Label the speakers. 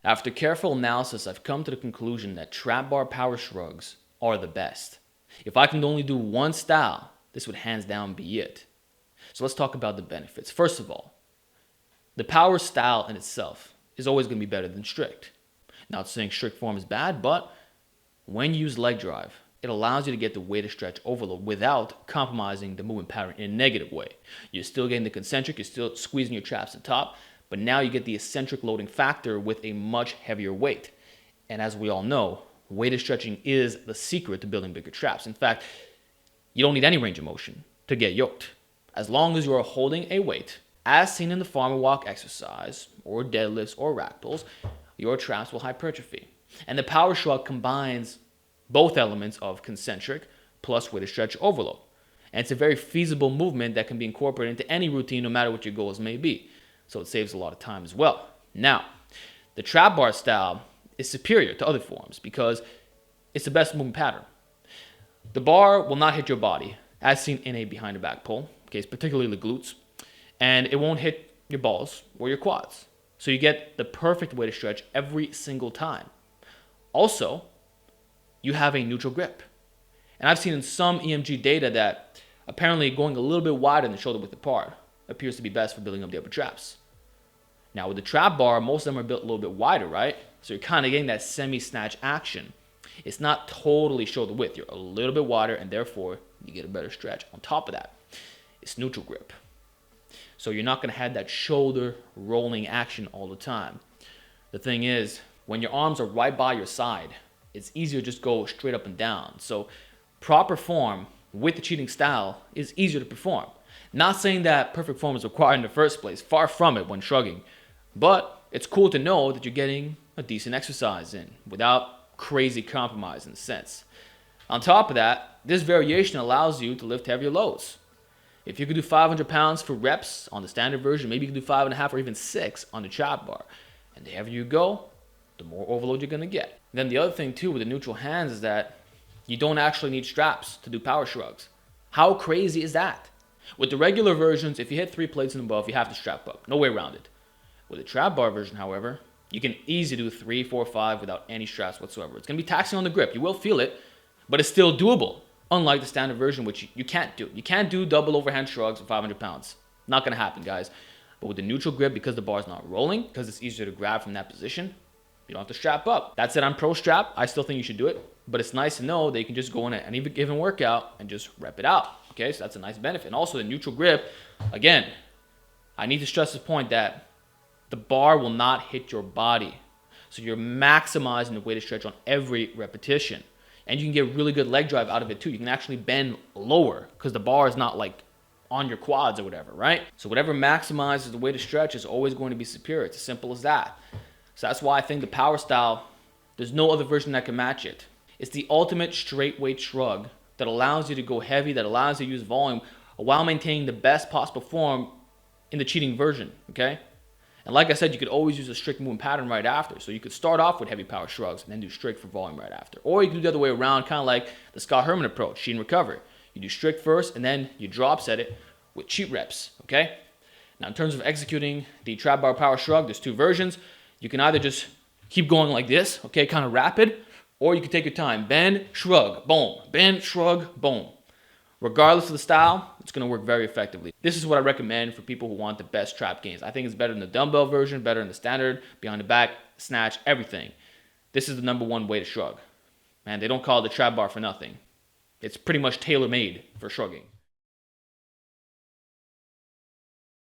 Speaker 1: After careful analysis, I've come to the conclusion that trap bar power shrugs are the best. If I can only do one style, this would hands down be it. So let's talk about the benefits. First of all, the power style in itself is always going to be better than strict. Not saying strict form is bad, but when you use leg drive, it allows you to get the weighted stretch overload without compromising the movement pattern in a negative way. You're still getting the concentric, you're still squeezing your traps at the top, but now you get the eccentric loading factor with a much heavier weight. And as we all know, weighted stretching is the secret to building bigger traps. In fact, you don't need any range of motion to get yoked. As long as you are holding a weight, as seen in the farmer walk exercise, or deadlifts, or rack pulls, your traps will hypertrophy. And the power shrug combines both elements of concentric plus weighted stretch overload. And it's a very feasible movement that can be incorporated into any routine no matter what your goals may be. So it saves a lot of time as well. Now, the trap bar style is superior to other forms because it's the best movement pattern. The bar will not hit your body, as seen in a behind the back pull, okay, particularly the glutes, and it won't hit your balls or your quads. So you get the perfect weighted stretch every single time. Also, you have a neutral grip. And I've seen in some EMG data that apparently going a little bit wider than the shoulder width apart appears to be best for building up the upper traps. Now with the trap bar, most of them are built a little bit wider, right? So you're kind of getting that semi-snatch action. It's not totally shoulder width. You're a little bit wider and therefore you get a better stretch. On top of that, it's neutral grip. So you're not going to have that shoulder rolling action all the time. The thing is, when your arms are right by your side, it's easier to just go straight up and down. So proper form with the cheating style is easier to perform. Not saying that perfect form is required in the first place, far from it when shrugging. But it's cool to know that you're getting a decent exercise in without crazy compromise in a sense. On top of that, this variation allows you to lift heavier loads. If you could do 500 pounds for reps on the standard version, maybe you can do 5.5 or even 6 on the trap bar. And the heavier you go, the more overload you're going to get. Then the other thing too with the neutral hands is that you don't actually need straps to do power shrugs. How crazy is that? With the regular versions, if you hit 3 plates and above, you have to strap up. No way around it. With the trap bar version, however, you can easily do 3, 4, 5 without any straps whatsoever. It's going to be taxing on the grip. You will feel it, but it's still doable. Unlike the standard version, which you can't do. You can't do double overhand shrugs with 500 pounds. Not going to happen, guys. But with the neutral grip, because the bar is not rolling, because it's easier to grab from that position, you don't have to strap up. That said, I'm pro strap. I still think you should do it. But it's nice to know that you can just go in at any given workout and just rep it out. Okay, so that's a nice benefit. And also the neutral grip, again, I need to stress this point that the bar will not hit your body. So you're maximizing the weighted stretch on every repetition. And you can get really good leg drive out of it too. You can actually bend lower because the bar is not like on your quads or whatever, right? So whatever maximizes the weighted stretch is always going to be superior. It's as simple as that. So that's why I think the power style, there's no other version that can match it. It's the ultimate straight weight shrug that allows you to go heavy, that allows you to use volume while maintaining the best possible form in the cheating version, okay? And like I said, you could always use a strict movement pattern right after. So you could start off with heavy power shrugs and then do strict for volume right after. Or you could do the other way around, kind of like the Scott Herman approach, cheat and recover. You do strict first and then you drop set it with cheat reps, okay? Now in terms of executing the trap bar power shrug, there's 2 versions. You can either just keep going like this, okay, kind of rapid, or you can take your time. Bend, shrug, boom. Bend, shrug, boom. Regardless of the style, it's going to work very effectively. This is what I recommend for people who want the best trap gains. I think it's better than the dumbbell version, better than the standard, behind the back, snatch, everything. This is the #1 way to shrug. Man, they don't call it the trap bar for nothing. It's pretty much tailor-made for shrugging.